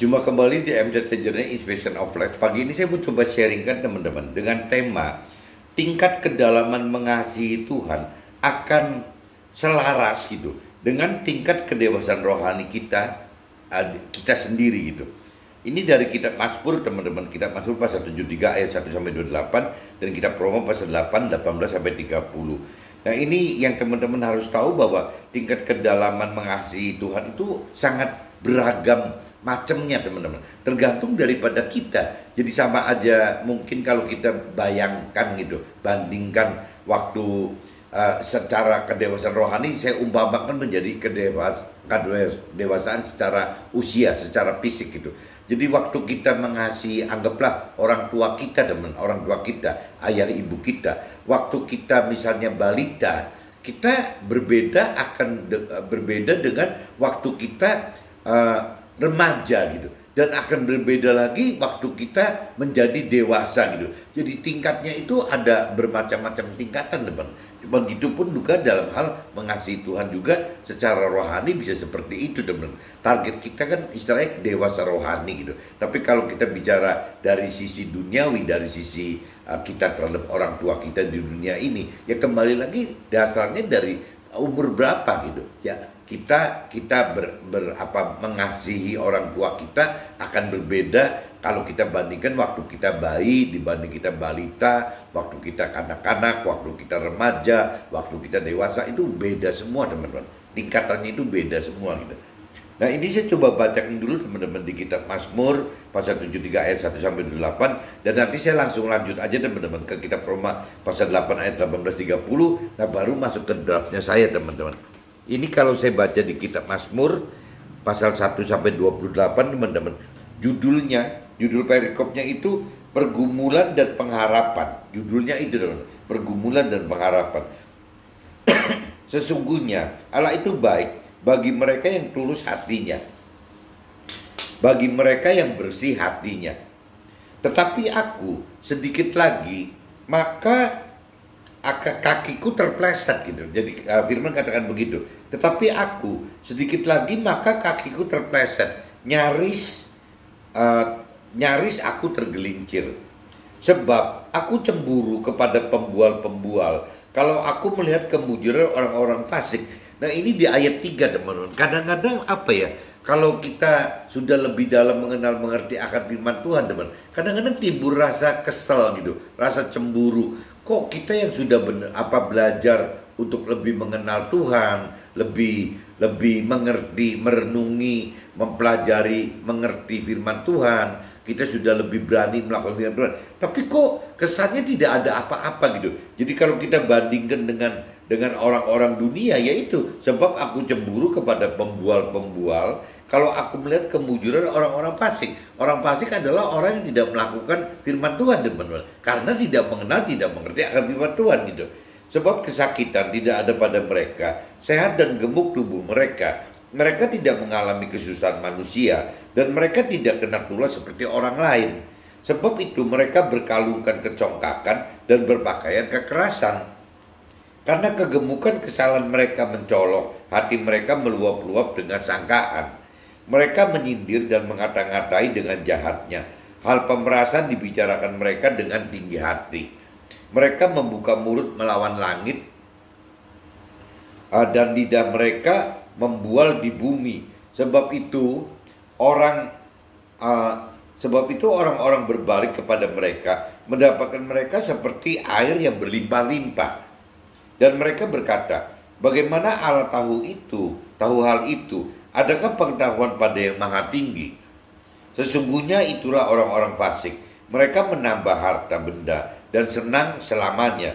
Jumpa kembali di MZ Journey Inspiration of Life. Pagi ini saya mau coba sharingkan teman-teman dengan tema tingkat kedalaman mengasihi Tuhan akan selaras gitu dengan tingkat kedewasaan rohani kita sendiri gitu. Ini dari kitab Mazmur teman-teman, kitab Mazmur pasal 73 ayat 1 sampai 28 dan kitab Roma pasal 8 18 sampai 30. Nah, ini yang teman-teman harus tahu bahwa tingkat kedalaman mengasihi Tuhan itu sangat beragam macamnya teman-teman, tergantung daripada kita. Jadi sama aja mungkin kalau kita bayangkan gitu, bandingkan waktu secara kedewasaan rohani, saya umpamakan menjadi kedewasaan secara usia, secara fisik gitu. Jadi waktu kita mengasihi, anggaplah orang tua kita teman, orang tua kita, ayah ibu kita, waktu kita misalnya balita, kita berbeda dengan waktu kita remaja gitu, dan akan berbeda lagi waktu kita menjadi dewasa gitu. Jadi tingkatnya itu ada bermacam-macam tingkatan teman. Begitupun juga dalam hal mengasihi Tuhan juga secara rohani bisa seperti itu teman. Target kita kan istilahnya dewasa rohani gitu. Tapi kalau kita bicara dari sisi duniawi, dari sisi kita terhadap orang tua kita di dunia ini, ya kembali lagi dasarnya dari umur berapa gitu ya. Kita mengasihi orang tua kita akan berbeda kalau kita bandingkan waktu kita bayi dibanding kita balita, waktu kita kanak-kanak, waktu kita remaja, waktu kita dewasa, itu beda semua teman-teman. Tingkatannya itu beda semua gitu. Nah, ini saya coba bacakan dulu teman-teman di kitab Mazmur pasal 73 ayat 1 sampai 8, dan nanti saya langsung lanjut aja teman-teman ke kitab Roma pasal 8 ayat 18-30. Nah, baru masuk ke draftnya saya teman-teman. Ini kalau saya baca di kitab Mazmur pasal 1 sampai 28 teman-teman. Judul perikopnya itu pergumulan dan pengharapan. Judulnya itu teman-teman, pergumulan dan pengharapan. Sesungguhnya Allah itu baik bagi mereka yang tulus hatinya, bagi mereka yang bersih hatinya. Tetapi aku sedikit lagi maka kakiku terpleset gitu. Jadi firman katakan begitu. Tetapi aku sedikit lagi maka kakiku terpleset, nyaris aku tergelincir. Sebab aku cemburu kepada pembual-pembual, kalau aku melihat kemujuran orang-orang fasik. Nah, ini di ayat 3 teman-teman. Kadang-kadang apa ya, kalau kita sudah lebih dalam mengerti akan firman Tuhan teman, kadang-kadang timbul rasa kesel gitu, rasa cemburu. Kok kita yang sudah belajar untuk lebih mengenal Tuhan, lebih mengerti, merenungi, mempelajari, mengerti firman Tuhan, kita sudah lebih berani melakukan firman Tuhan, tapi kok kesannya tidak ada apa-apa gitu. Jadi kalau kita bandingkan dengan orang-orang dunia, yaitu sebab aku cemburu kepada pembual-pembual kalau aku melihat kemujuran orang-orang fasik. Orang fasik adalah orang yang tidak melakukan firman Tuhan teman-teman, karena tidak mengenal, tidak mengerti akan firman Tuhan gitu. Sebab kesakitan tidak ada pada mereka, sehat dan gemuk tubuh mereka. Mereka tidak mengalami kesusahan manusia, dan mereka tidak kena tulah seperti orang lain. Sebab itu mereka berkalungkan kecongkakan dan berpakaian kekerasan. Karena kegemukan kesalahan mereka mencolok, hati mereka meluap-luap dengan sangkaan. Mereka menyindir dan mengata-ngatai dengan jahatnya. Hal pemerasan dibicarakan mereka dengan tinggi hati. Mereka membuka mulut melawan langit, dan lidah mereka membual di bumi. Sebab itu orang-orang berbalik kepada mereka, mendapatkan mereka seperti air yang berlimpah-limpah. Dan mereka berkata, bagaimana Allah tahu hal itu? Adakah pengetahuan pada yang maha tinggi? Sesungguhnya itulah orang-orang fasik. Mereka menambah harta benda dan senang selamanya.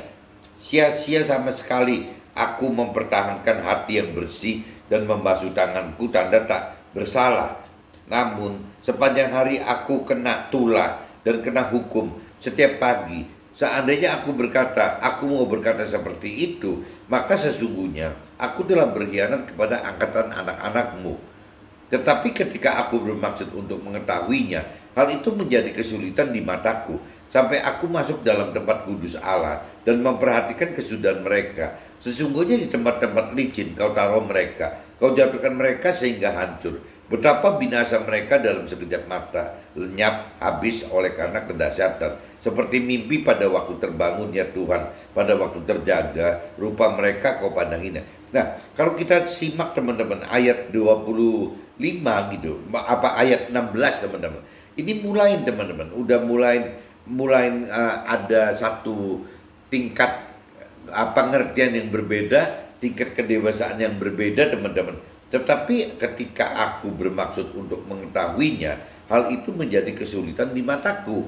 Sia-sia sama sekali aku mempertahankan hati yang bersih dan membasuh tanganku tanda tak bersalah. Namun sepanjang hari aku kena tulah dan kena hukum setiap pagi. Seandainya aku mau berkata seperti itu, maka sesungguhnya aku telah berkhianat kepada angkatan anak-anakmu. Tetapi ketika aku bermaksud untuk mengetahuinya, hal itu menjadi kesulitan di mataku, sampai aku masuk dalam tempat kudus Allah dan memperhatikan kesudahan mereka. Sesungguhnya di tempat-tempat licin kau taruh mereka, kau jatuhkan mereka sehingga hancur. Betapa binasa mereka dalam sekejap mata, lenyap habis oleh karena kedahsyatan. Seperti mimpi pada waktu terbangun ya Tuhan, pada waktu terjaga, rupa mereka kau pandang hina. Nah, kalau kita simak teman-teman ayat 25 gitu, apa ayat 16 teman-teman. Ini mulai teman-teman, udah mulai ada satu tingkat pengertian yang berbeda, tingkat kedewasaan yang berbeda teman-teman. Tetapi ketika aku bermaksud untuk mengetahuinya, hal itu menjadi kesulitan di mataku.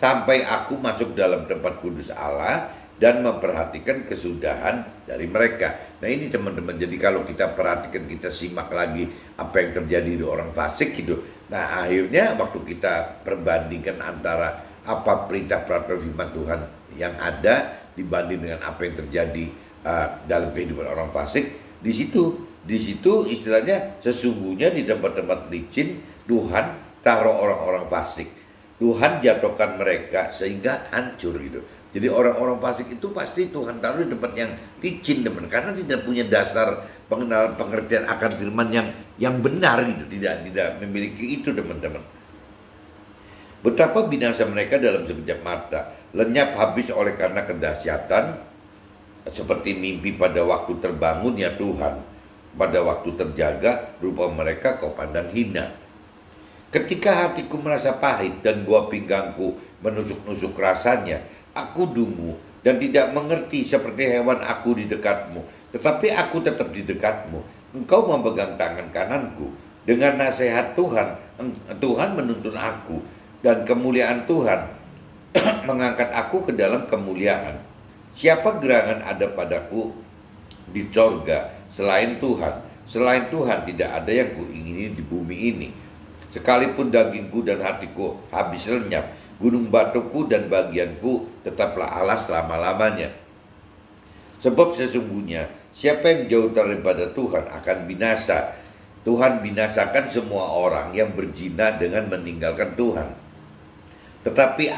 Sampai aku masuk dalam tempat kudus Allah dan memperhatikan kesudahan dari mereka. Nah ini teman-teman, jadi kalau kita perhatikan, kita simak lagi apa yang terjadi di orang fasik gitu. Nah akhirnya waktu kita perbandingkan antara apa perintah peraturan firman Tuhan yang ada dibanding dengan apa yang terjadi dalam kehidupan orang fasik, di situ istilahnya sesungguhnya di tempat-tempat licin Tuhan taruh orang-orang fasik. Tuhan jatuhkan mereka sehingga hancur gitu. Jadi orang-orang fasik itu pasti Tuhan taruh di tempat yang licin teman, karena tidak punya dasar pengenalan pengertian akan firman yang benar gitu, tidak memiliki itu teman-teman. Betapa binasa mereka dalam sekejap mata, lenyap habis oleh karena kedahsyatan, seperti mimpi pada waktu terbangun ya Tuhan, pada waktu terjaga rupa mereka kau pandang hina. Ketika hatiku merasa pahit dan buah pinggangku menusuk-nusuk rasanya, aku dungu dan tidak mengerti seperti hewan aku di dekatmu. Tetapi aku tetap di dekatmu. Engkau memegang tangan kananku. Dengan nasihat Tuhan, Tuhan menuntun aku. Dan kemuliaan Tuhan mengangkat aku ke dalam kemuliaan. Siapa gerangan ada padaku di sorga selain Tuhan? Selain Tuhan tidak ada yang kuingini di bumi ini. Sekalipun dagingku dan hatiku habis lenyap, gunung batuku dan bagianku tetaplah Allah selama-lamanya. Sebab sesungguhnya siapa yang jauh daripada Tuhan akan binasa. Tuhan binasakan semua orang yang berzina dengan meninggalkan Tuhan. Tetapi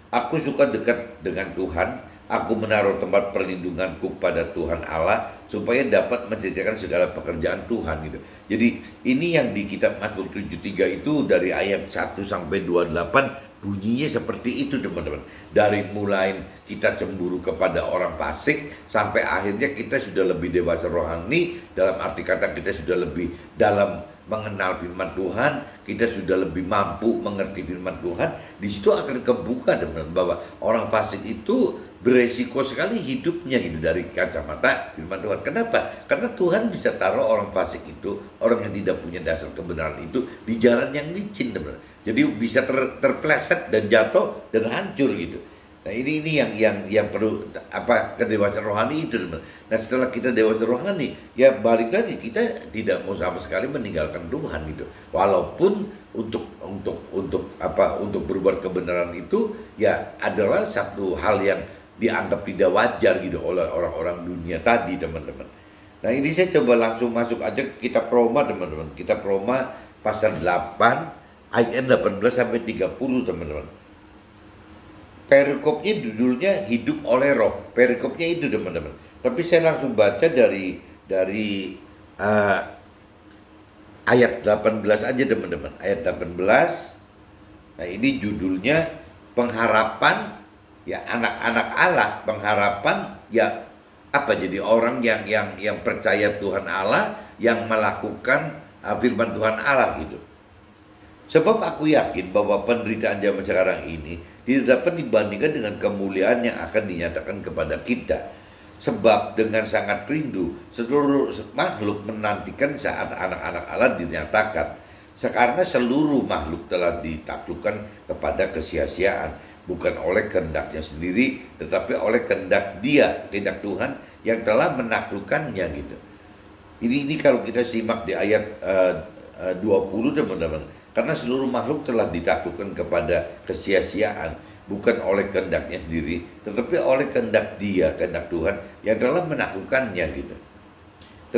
aku suka dekat dengan Tuhan. Aku menaruh tempat perlindunganku pada Tuhan Allah supaya dapat menceritakan segala pekerjaan Tuhan gitu. Jadi ini yang di kitab Mazmur 73 itu dari ayat 1 sampai 28 bunyinya seperti itu teman-teman. Dari mulai kita cemburu kepada orang fasik sampai akhirnya kita sudah lebih dewasa rohani, dalam arti kata kita sudah lebih dalam mengenal firman Tuhan, kita sudah lebih mampu mengerti firman Tuhan. Di situ akan kebuka teman-teman bahwa orang fasik itu beresiko sekali hidupnya gitu dari kacamata firman Tuhan. Kenapa? Karena Tuhan bisa taruh orang fasik itu, orang yang tidak punya dasar kebenaran itu di jalan yang licin teman-teman. Jadi bisa terpleset dan jatuh dan hancur gitu. Nah ini yang perlu kedewasaan rohani itu teman. Nah setelah kita dewasa rohani, ya balik lagi kita tidak mau sama sekali meninggalkan Tuhan gitu. Walaupun untuk berbuat kebenaran itu ya adalah satu hal yang dianggap tidak wajar gitu oleh orang-orang dunia tadi teman-teman. Nah ini saya coba langsung masuk aja ke kitab Roma teman-teman. Kitab Roma pasal 8 ayat 18 sampai 30 teman-teman. Perikopnya judulnya hidup oleh roh. Perikopnya itu teman-teman. Tapi saya langsung baca dari ayat 18 aja teman-teman. Ayat 18. Nah ini judulnya pengharapan ya anak-anak Allah, pengharapan ya apa, jadi orang yang percaya Tuhan Allah, yang melakukan firman Tuhan Allah gitu. Sebab aku yakin bahwa penderitaan zaman sekarang ini tidak dapat dibandingkan dengan kemuliaan yang akan dinyatakan kepada kita. Sebab dengan sangat rindu seluruh makhluk menantikan saat anak-anak Allah dinyatakan. Karena seluruh makhluk telah ditaklukkan kepada kesia-siaan, bukan oleh kehendaknya sendiri, tetapi oleh kehendak Dia, kehendak Tuhan yang telah menaklukkannya gitu. Ini kalau kita simak di ayat 20 teman-teman. Karena seluruh makhluk telah ditaklukkan kepada kesia-siaan, bukan oleh kehendaknya sendiri, tetapi oleh kehendak Dia, kehendak Tuhan yang telah menaklukkannya gitu.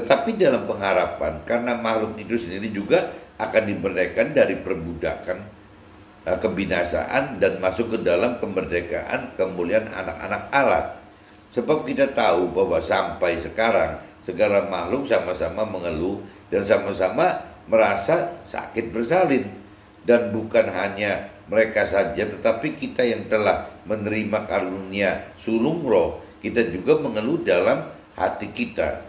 Tetapi dalam pengharapan, karena makhluk itu sendiri juga akan diberdekakan dari perbudakan kebinasaan dan masuk ke dalam kemerdekaan kemuliaan anak-anak Allah. Sebab kita tahu bahwa sampai sekarang segala makhluk sama-sama mengeluh dan sama-sama merasa sakit bersalin. Dan bukan hanya mereka saja, tetapi kita yang telah menerima karunia sulung roh, kita juga mengeluh dalam hati kita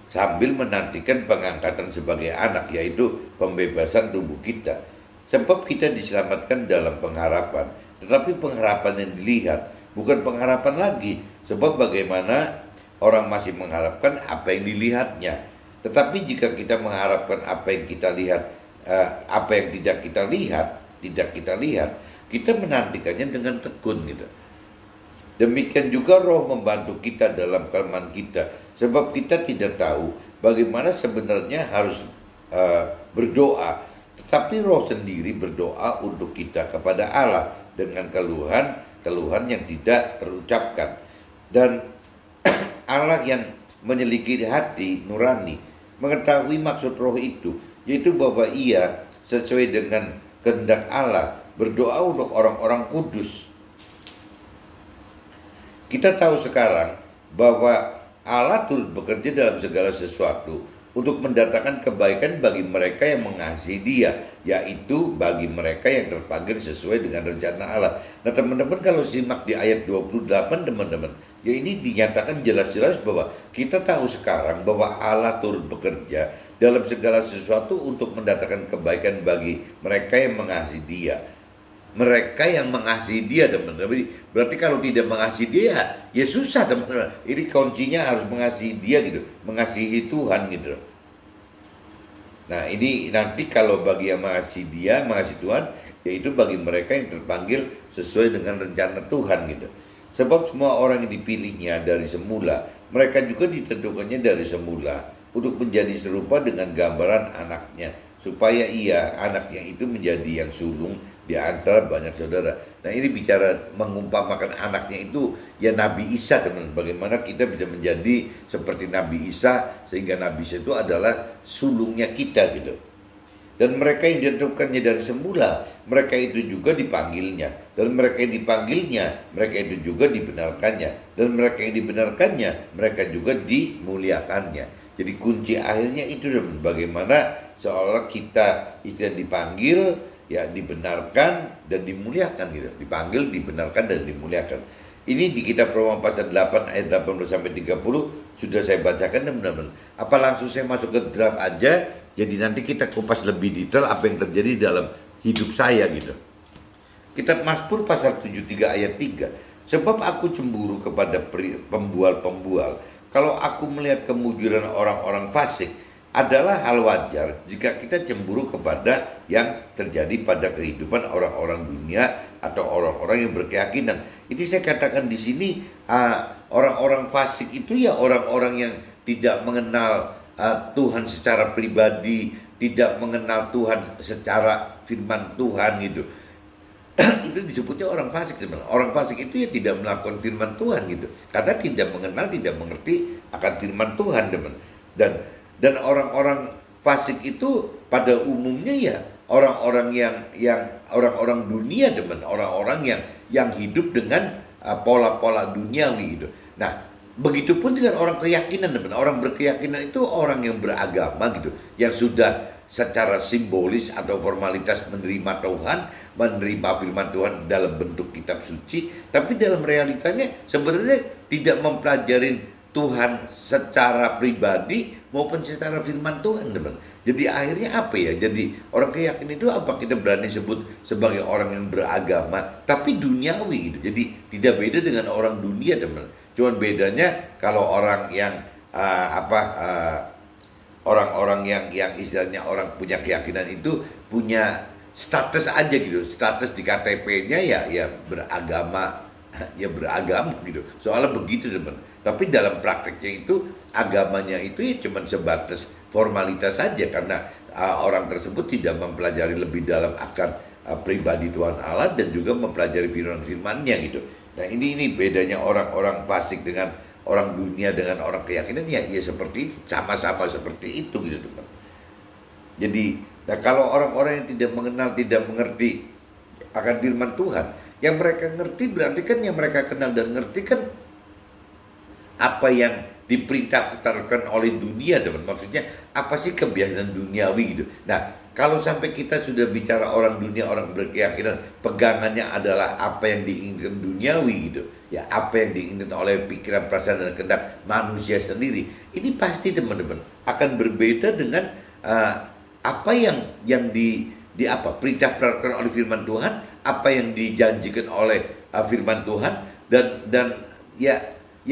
sambil menantikan pengangkatan sebagai anak, yaitu pembebasan tubuh kita. Sebab kita diselamatkan dalam pengharapan, tetapi pengharapan yang dilihat bukan pengharapan lagi. Sebab bagaimana orang masih mengharapkan apa yang dilihatnya. Tetapi jika kita mengharapkan apa yang kita lihat, apa yang tidak kita lihat, kita menantikannya dengan tekun gitu. Demikian juga roh membantu kita dalam kelemahan kita, sebab kita tidak tahu bagaimana sebenarnya harus berdoa, tetapi roh sendiri berdoa untuk kita kepada Allah dengan keluhan yang tidak terucapkan. Dan Allah yang menyelidiki hati nurani mengetahui maksud roh itu, yaitu bahwa ia sesuai dengan kehendak Allah berdoa untuk orang-orang kudus. Kita tahu sekarang bahwa Allah turut bekerja dalam segala sesuatu untuk mendatangkan kebaikan bagi mereka yang mengasihi Dia, yaitu bagi mereka yang terpanggil sesuai dengan rencana Allah. Nah teman-teman, kalau simak di ayat 28 teman-teman, ya ini dinyatakan jelas-jelas bahwa kita tahu sekarang bahwa Allah turut bekerja dalam segala sesuatu untuk mendatangkan kebaikan bagi mereka yang mengasihi Dia. Mereka yang mengasihi Dia, teman-teman. Berarti kalau tidak mengasihi Dia, ya susah, teman-teman. Ini kuncinya harus mengasihi Dia gitu, mengasihi Tuhan gitu. Nah ini nanti kalau bagi yang mengasihi Dia, mengasihi Tuhan, yaitu bagi mereka yang terpanggil sesuai dengan rencana Tuhan gitu. Sebab semua orang yang dipilihnya dari semula, mereka juga ditentukannya dari semula untuk menjadi serupa dengan gambaran anaknya, supaya ia, anaknya itu menjadi yang sulung di antara banyak saudara. Nah ini bicara mengumpamakan anaknya itu ya Nabi Isa, teman. Bagaimana kita bisa menjadi seperti Nabi Isa, sehingga Nabi Isa itu adalah sulungnya kita gitu. Dan mereka yang ditentukannya dari semula, mereka itu juga dipanggilnya. Dan mereka yang dipanggilnya, mereka itu juga dibenarkannya. Dan mereka yang dibenarkannya, mereka juga dimuliakannya. Jadi kunci akhirnya itu, teman. Bagaimana seolah kita istilah dipanggil, ya dibenarkan dan dimuliakan gitu. Dipanggil, dibenarkan dan dimuliakan. Ini di kitab Roma pasal 8 ayat 18 sampai 30 sudah saya bacakan, teman-teman. Apa langsung saya masuk ke draft aja? Jadi nanti kita kupas lebih detail apa yang terjadi dalam hidup saya gitu. Kitab Mazmur pasal 73 ayat 3. Sebab aku cemburu kepada pembual-pembual. Kalau aku melihat kemujuran orang-orang fasik, adalah hal wajar jika kita cemburu kepada yang terjadi pada kehidupan orang-orang dunia atau orang-orang yang berkeyakinan. Ini saya katakan di sini, orang-orang fasik itu ya orang-orang yang tidak mengenal Tuhan secara pribadi, tidak mengenal Tuhan secara firman Tuhan gitu. Itu disebutnya orang fasik, teman. Orang fasik itu ya tidak melakukan firman Tuhan gitu, karena tidak mengenal, tidak mengerti akan firman Tuhan, teman. Dan orang-orang fasik itu pada umumnya ya orang-orang yang orang-orang dunia, teman. Orang-orang yang hidup dengan pola-pola duniawi gitu. Nah, begitupun dengan orang keyakinan, teman. Orang berkeyakinan itu orang yang beragama gitu, yang sudah secara simbolis atau formalitas menerima Tuhan, menerima firman Tuhan dalam bentuk kitab suci, tapi dalam realitanya sebenarnya tidak mempelajari Tuhan secara pribadi maupun secara firman Tuhan, teman. Jadi akhirnya apa ya? Jadi orang keyakinan itu apa kita berani sebut sebagai orang yang beragama tapi duniawi gitu. Jadi tidak beda dengan orang dunia, teman. Cuman bedanya kalau orang yang orang-orang yang istilahnya orang punya keyakinan itu punya status aja gitu. Status di KTP-nya ya beragama, ya beragama gitu. Soalnya begitu, teman. Tapi dalam prakteknya itu agamanya itu ya cuma sebatas formalitas saja, karena orang tersebut tidak mempelajari lebih dalam akan pribadi Tuhan Allah dan juga mempelajari firman-firmannya gitu. Nah ini bedanya orang-orang fasik dengan orang dunia dengan orang keyakinan ya seperti sama-sama seperti itu gitu, teman. Jadi nah kalau orang-orang yang tidak mengenal, tidak mengerti akan firman Tuhan, yang mereka ngerti berarti kan yang mereka kenal dan ngerti kan apa yang diperintahkan oleh dunia, teman. Maksudnya apa sih kebiasaan duniawi gitu. Nah, kalau sampai kita sudah bicara orang dunia, orang berkeyakinan, pegangannya adalah apa yang diinginkan duniawi gitu. Ya, apa yang diinginkan oleh pikiran, perasaan, dan kehendak manusia sendiri. Ini pasti teman-teman akan berbeda dengan apa yang di apa perintah perintahkan oleh firman Tuhan, apa yang dijanjikan oleh firman Tuhan, dan ya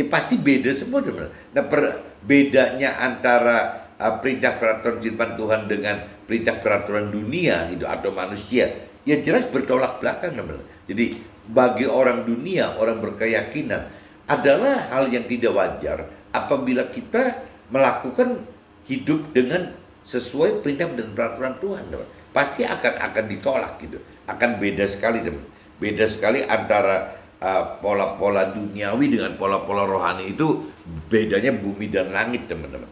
pasti beda semua teman. Nah, bedanya antara perintah peraturan firman Tuhan dengan perintah peraturan dunia gitu atau manusia, ya jelas bertolak belakang teman. Jadi bagi orang dunia, orang berkeyakinan, adalah hal yang tidak wajar apabila kita melakukan hidup dengan sesuai perintah dan peraturan Tuhan, teman. Pasti akan ditolak gitu. Akan beda sekali, teman. Beda sekali antara pola-pola duniawi dengan pola-pola rohani. Itu bedanya bumi dan langit, teman-teman.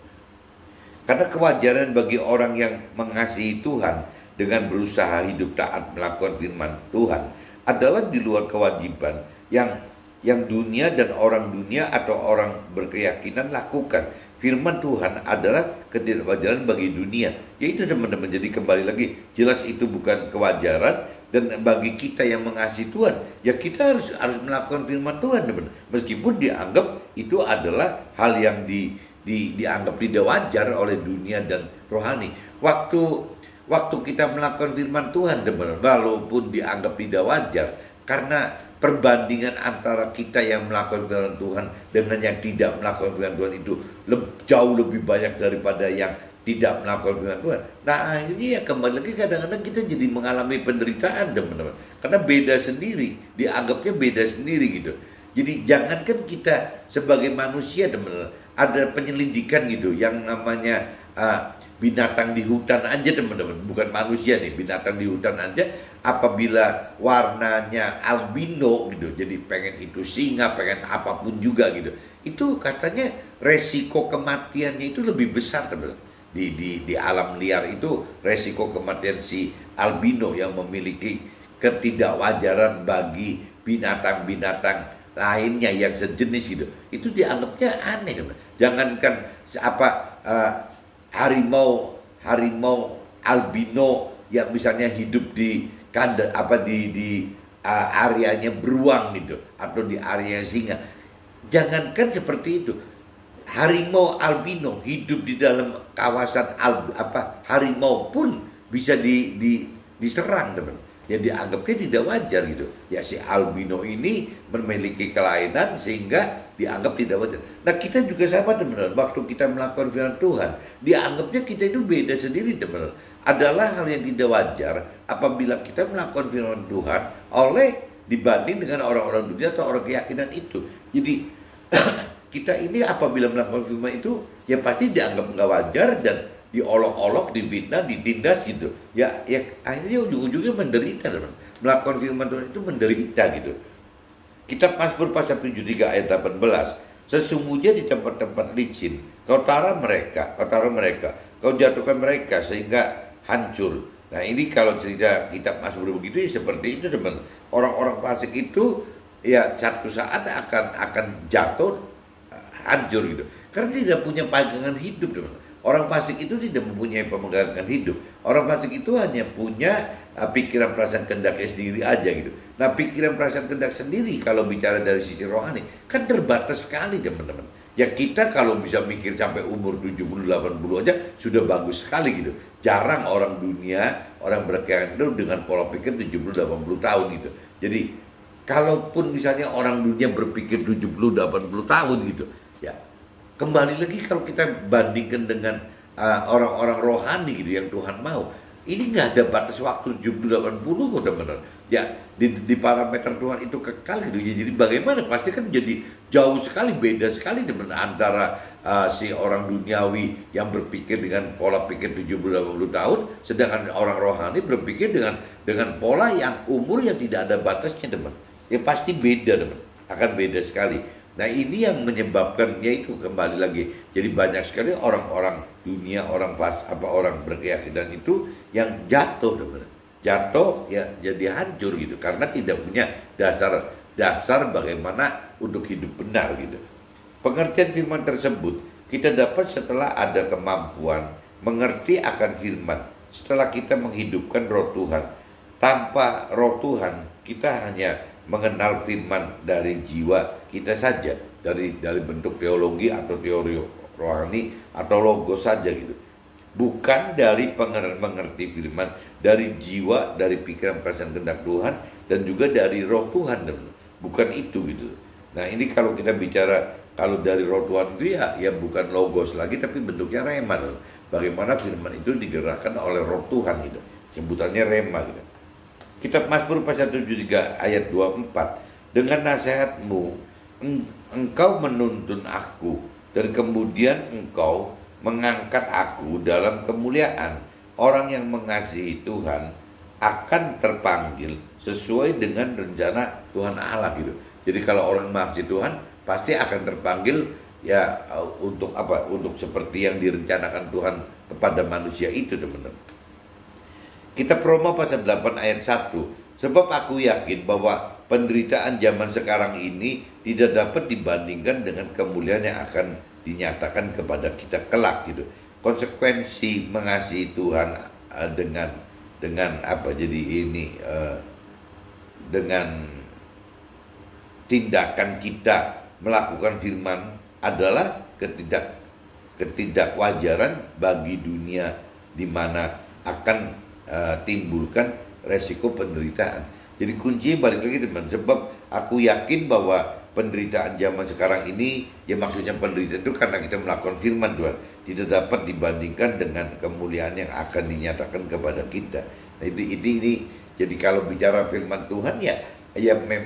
Karena kewajaran bagi orang yang mengasihi Tuhan dengan berusaha hidup taat melakukan firman Tuhan adalah di luar kewajiban yang dunia dan orang dunia atau orang berkeyakinan lakukan. Firman Tuhan adalah ketidakwajaran bagi dunia. Yaitu teman-teman, jadi kembali lagi, jelas itu bukan kewajaran. Dan bagi kita yang mengasihi Tuhan, ya kita harus melakukan firman Tuhan, teman. Meskipun dianggap itu adalah hal yang dianggap tidak wajar oleh dunia dan rohani. Waktu kita melakukan firman Tuhan, teman, walaupun dianggap tidak wajar, karena perbandingan antara kita yang melakukan firman Tuhan dengan yang tidak melakukan firman Tuhan itu jauh lebih banyak daripada yang tidak melakukan firman Tuhan. Nah, ini ya kembali lagi, kadang-kadang kita jadi mengalami penderitaan, teman-teman. Karena beda sendiri, dianggapnya beda sendiri gitu. Jadi jangankan kita sebagai manusia, teman-teman, ada penyelidikan gitu yang namanya binatang di hutan aja, teman-teman, bukan manusia nih, binatang di hutan aja, apabila warnanya albino gitu, jadi pengen itu singa, pengen apapun juga gitu, itu katanya resiko kematiannya itu lebih besar, teman-teman. Di alam liar itu resiko kematian si albino yang memiliki ketidakwajaran bagi binatang-binatang lainnya yang sejenis gitu, itu dianggapnya aneh, teman. Jangankan harimau albino yang misalnya hidup di kandang di areanya beruang gitu atau di area singa, jangankan seperti itu, harimau albino hidup di dalam kawasan harimau pun bisa diserang, teman. Ya dianggapnya tidak wajar gitu. Ya si albino ini memiliki kelainan sehingga dianggap tidak wajar. Nah, kita juga sama, teman-teman. Waktu kita melakukan firman Tuhan, dianggapnya kita itu beda sendiri, teman-teman. Adalah hal yang tidak wajar apabila kita melakukan firman Tuhan dibanding dengan orang-orang dunia atau orang keyakinan itu. Jadi kita ini apabila melakukan firman itu, ya pasti dianggap nggak wajar dan diolok-olok, difitnah, ditindas gitu. Ya akhirnya ujung-ujungnya menderita, teman. Melakukan firman Tuhan itu menderita gitu. Kitab Mazmur pasal 73 ayat 18. Sesungguhnya di tempat-tempat licin, kau taruh mereka, kau jatuhkan mereka sehingga hancur. Nah, ini kalau cerita kitab Mazmur begitu ya seperti itu, teman. Orang-orang fasik itu ya satu saat akan jatuh, hancur gitu. Karena tidak punya pegangan hidup, teman. Orang fasik itu tidak mempunyai pemegangan hidup. Orang fasik itu hanya punya pikiran, perasaan, kehendaknya sendiri aja gitu. Nah, pikiran, perasaan, kehendak sendiri kalau bicara dari sisi rohani kan terbatas sekali, teman-teman. Ya kita kalau bisa mikir sampai umur 70-80 aja sudah bagus sekali gitu. Jarang orang dunia, orang berkeyakinan itu dengan pola pikir 70-80 tahun gitu. Jadi kalaupun misalnya orang dunia berpikir 70-80 tahun gitu, ya kembali lagi kalau kita bandingkan dengan orang-orang rohani gitu yang Tuhan mau, ini nggak ada batas waktu 70-80 kok, teman-teman. Ya di parameter Tuhan itu kekal gitu. Ya, jadi bagaimana? Pasti kan jadi jauh sekali, beda sekali, teman, antara si orang duniawi yang berpikir dengan pola pikir 70-80 tahun, sedangkan orang rohani berpikir dengan pola yang umur yang tidak ada batasnya, teman. Ya pasti beda, teman. Akan beda sekali. Nah, ini yang menyebabkan, yaitu kembali lagi, jadi banyak sekali orang-orang dunia, orang berkeyakinan itu yang jatuh, teman. Jatuh ya jadi hancur gitu, karena tidak punya dasar bagaimana untuk hidup benar gitu. Pengertian firman tersebut kita dapat setelah ada kemampuan mengerti akan firman, setelah kita menghidupkan roh Tuhan. Tanpa roh Tuhan, kita hanya mengenal firman dari jiwa kita saja, dari bentuk teologi atau teori rohani atau logos saja gitu. Bukan dari mengerti firman, dari jiwa, dari pikiran, perasaan, kehendak Tuhan, dan juga dari roh Tuhan. Bukan itu gitu. Nah ini kalau kita bicara, kalau dari roh Tuhan itu ya bukan logos lagi, tapi bentuknya rema. Bagaimana firman itu digerakkan oleh roh Tuhan gitu. Sebutannya rema gitu. Kitab Mazmur pasal 73 ayat 24. Dengan nasihatmu engkau menuntun aku, dan kemudian engkau mengangkat aku dalam kemuliaan. Orang yang mengasihi Tuhan akan terpanggil sesuai dengan rencana Tuhan Allah gitu. Jadi kalau orang mengasihi Tuhan pasti akan terpanggil ya untuk apa? Untuk seperti yang direncanakan Tuhan kepada manusia itu, teman-teman. Kitab Roma pasal 8 ayat 1. Sebab aku yakin bahwa penderitaan zaman sekarang ini tidak dapat dibandingkan dengan kemuliaan yang akan dinyatakan kepada kita kelak gitu. Konsekuensi mengasihi Tuhan dengan apa? Jadi ini dengan tindakan kita melakukan firman adalah ketidakwajaran bagi dunia di mana akan timbulkan resiko penderitaan. Jadi kuncinya balik lagi teman, sebab aku yakin bahwa penderitaan zaman sekarang ini, ya maksudnya penderitaan itu karena kita melakukan firman Tuhan, tidak dapat dibandingkan dengan kemuliaan yang akan dinyatakan kepada kita. Nah ini jadi kalau bicara firman Tuhan ya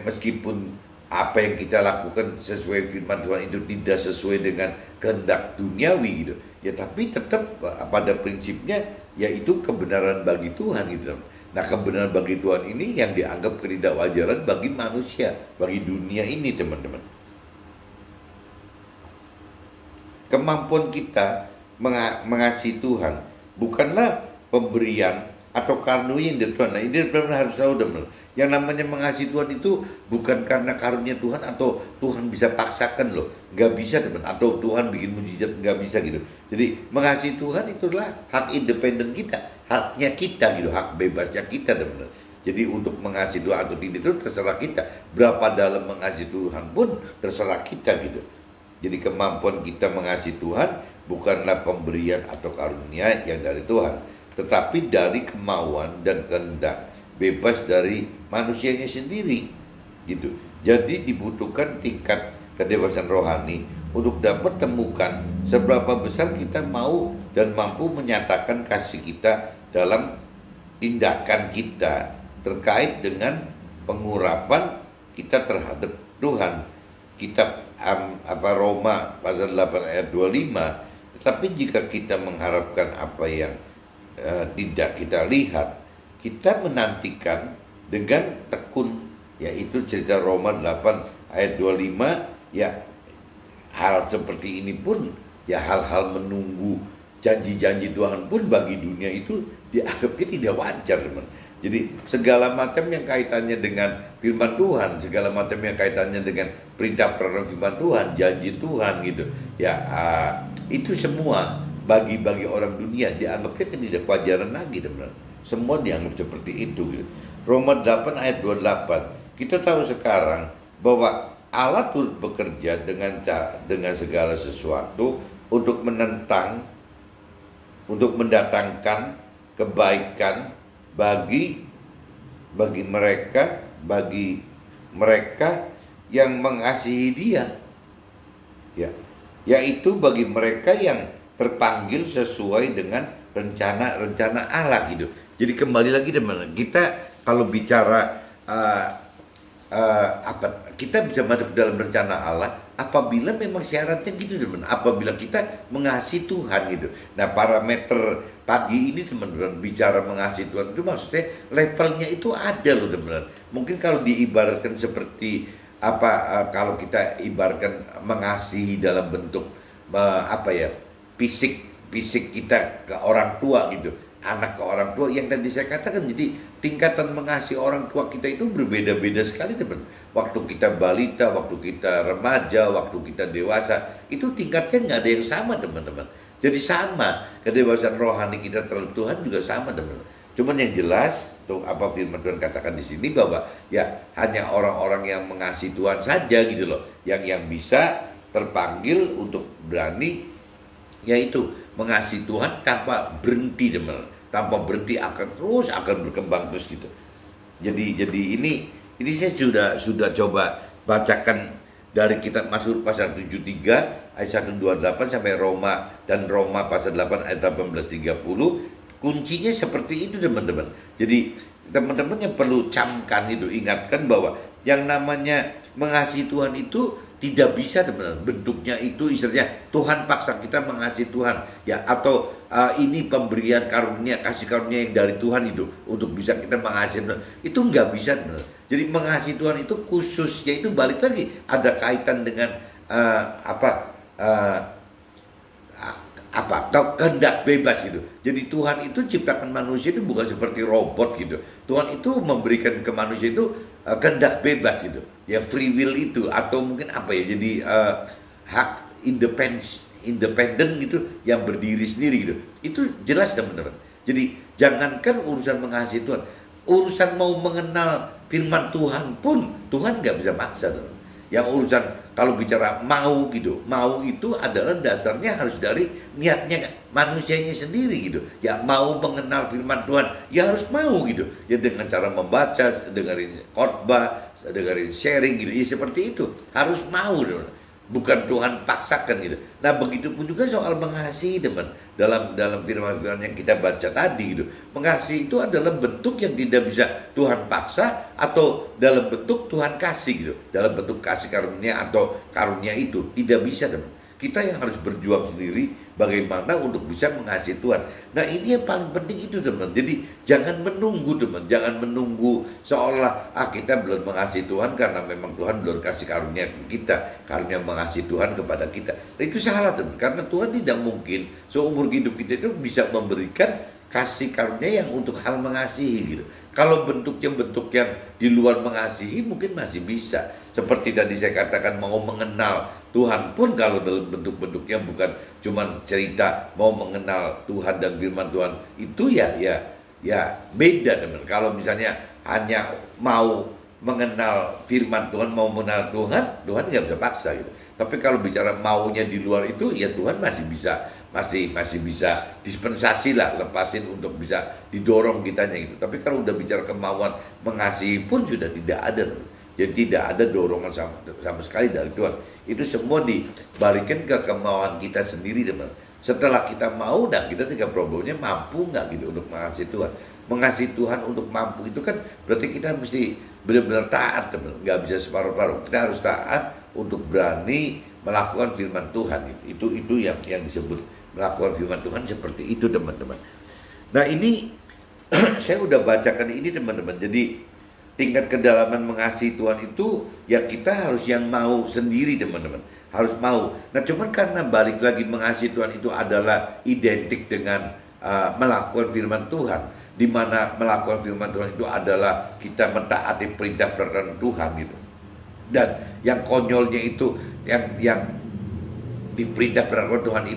meskipun apa yang kita lakukan sesuai firman Tuhan itu tidak sesuai dengan kehendak duniawi gitu, ya tapi tetap pada prinsipnya yaitu kebenaran bagi Tuhan gitu. Nah kebenaran bagi Tuhan ini yang dianggap ketidakwajaran bagi manusia, bagi dunia ini teman-teman. Kemampuan kita mengasihi Tuhan bukanlah pemberian atau karunia dari Tuhan. Nah ini benar-benar harus tahu teman-teman. Yang namanya mengasihi Tuhan itu bukan karena karunia Tuhan atau Tuhan bisa paksakan loh. Nggak bisa teman, atau Tuhan bikin mujizat, nggak bisa gitu. Jadi mengasihi Tuhan itulah hak independen kita, haknya kita gitu, hak bebasnya kita teman-teman. Jadi untuk mengasihi Tuhan atau tidak itu terserah kita. Berapa dalam mengasihi Tuhan pun terserah kita gitu. Jadi kemampuan kita mengasihi Tuhan bukanlah pemberian atau karunia yang dari Tuhan, tetapi dari kemauan dan kehendak bebas dari manusianya sendiri gitu. Jadi dibutuhkan tingkat kedewasan rohani untuk dapat temukan seberapa besar kita mau dan mampu menyatakan kasih kita dalam tindakan kita terkait dengan pengurapan kita terhadap Tuhan. Kitab Roma pasal 8 ayat 25. Tetapi jika kita mengharapkan apa yang tidak kita lihat, kita menantikan dengan tekun, yaitu cerita Roma 8 ayat 25, ya hal seperti ini pun, ya hal-hal menunggu janji-janji Tuhan pun bagi dunia itu dianggapnya tidak wajar teman. Jadi segala macam yang kaitannya dengan firman Tuhan, segala macam yang kaitannya dengan perintah perintah firman Tuhan, janji Tuhan gitu, ya itu semua bagi orang dunia dianggapnya tidak wajaran lagi teman. Semua dianggap seperti itu gitu. Roma 8 ayat 28. Kita tahu sekarang bahwa Allah turut bekerja dengan segala sesuatu untuk mendatangkan kebaikan bagi mereka yang mengasihi Dia. Ya, yaitu bagi mereka yang terpanggil sesuai dengan rencana Allah gitu. Jadi kembali lagi teman-teman, kita kalau bicara kita bisa masuk ke dalam rencana Allah apabila memang syaratnya gitu teman, apabila kita mengasihi Tuhan gitu. Nah parameter pagi ini teman-teman bicara mengasihi Tuhan itu maksudnya levelnya itu ada loh teman-teman. Mungkin kalau diibaratkan seperti kalau kita ibaratkan mengasihi dalam bentuk fisik kita ke orang tua gitu. anak ke orang tua yang tadi saya katakan. Jadi tingkatan mengasihi orang tua kita itu berbeda-beda sekali teman. Waktu kita balita, waktu kita remaja, waktu kita dewasa, itu tingkatnya nggak ada yang sama teman-teman. Jadi sama, kedewasaan rohani kita terhadap Tuhan juga sama teman-teman. Cuman yang jelas, tuh apa firman Tuhan katakan di sini bahwa ya hanya orang-orang yang mengasihi Tuhan saja gitu loh, yang bisa terpanggil untuk berani, yaitu mengasihi Tuhan tanpa berhenti teman, tanpa berhenti akan berkembang terus gitu. Jadi ini saya sudah coba bacakan dari kitab Mazmur pasal 73 ayat 128 sampai Roma pasal 8 ayat 18-30. Kuncinya seperti itu teman-teman. Jadi teman-teman yang perlu camkan itu, ingatkan bahwa yang namanya mengasihi Tuhan itu tidak bisa teman-teman. Bentuknya itu istilahnya Tuhan paksa kita mengasihi Tuhan ya, atau ini pemberian karunia, kasih karunia yang dari Tuhan itu untuk bisa kita mengasihi Tuhan. Itu nggak bisa teman-teman. Jadi mengasihi Tuhan itu khusus, yaitu balik lagi ada kaitan dengan kehendak bebas gitu. Jadi Tuhan itu ciptakan manusia itu bukan seperti robot gitu. Tuhan itu memberikan ke manusia itu kehendak bebas gitu. Ya free will itu, atau mungkin apa ya? Jadi hak independen gitu yang berdiri sendiri gitu. Itu jelas teman-teman. Jadi jangankan urusan mengasihi Tuhan, urusan mau mengenal firman Tuhan pun Tuhan nggak bisa maksa teman. Yang urusan kalau bicara mau gitu, mau itu adalah dasarnya harus dari niatnya manusianya sendiri gitu. Ya mau mengenal firman Tuhan, ya harus mau gitu. Ya dengan cara membaca, dengerin khotbah, dengerin sharing gitu. Ya seperti itu, harus mau gitu. Bukan Tuhan paksakan gitu. Nah begitu pun juga soal mengasihi teman. Dalam firman-firman yang kita baca tadi gitu. Mengasihi itu adalah bentuk yang tidak bisa Tuhan paksa, atau dalam bentuk Tuhan kasih gitu. Dalam bentuk kasih karunia atau karunia itu tidak bisa teman. Kita yang harus berjuang sendiri bagaimana untuk bisa mengasihi Tuhan. Nah ini yang paling penting itu teman. Jadi jangan menunggu teman, jangan menunggu seolah kita belum mengasihi Tuhan karena memang Tuhan belum kasih karunia kita, karunia mengasihi Tuhan kepada kita. Nah, itu salah teman, karena Tuhan tidak mungkin seumur hidup kita itu bisa memberikan kasih karunia yang untuk hal mengasihi gitu. Kalau bentuknya bentuk yang di luar mengasihi mungkin masih bisa. Seperti tadi saya katakan, mau mengenal Tuhan pun kalau dalam bentuk-bentuknya bukan cuma cerita mau mengenal Tuhan dan firman Tuhan, itu ya beda teman. Kalau misalnya hanya mau mengenal firman Tuhan, mau mengenal Tuhan nggak bisa paksa gitu. Tapi kalau bicara maunya di luar itu, ya Tuhan masih bisa dispensasi lah, lepasin untuk bisa didorong kitanya gitu. Tapi kalau udah bicara kemauan mengasihi pun sudah tidak ada teman. Jadi tidak ada dorongan sama sekali dari Tuhan. Itu semua dibalikin ke kemauan kita sendiri teman. Setelah kita mau, dan kita tinggal problemnya mampu nggak gitu untuk mengasihi Tuhan. Mengasihi Tuhan untuk mampu itu kan berarti kita mesti benar-benar taat teman. Nggak bisa separuh-paruh. Kita harus taat untuk berani melakukan firman Tuhan. Itu yang disebut melakukan firman Tuhan seperti itu teman-teman. Nah ini saya udah bacakan ini teman-teman. Jadi tingkat kedalaman mengasihi Tuhan itu ya kita harus yang mau sendiri teman-teman, harus mau. Nah cuman karena balik lagi mengasihi Tuhan itu adalah identik dengan melakukan firman Tuhan, di mana melakukan firman Tuhan itu adalah kita mentaati perintah-perintah Tuhan gitu. Dan yang konyolnya itu yang diperintah perintah Tuhan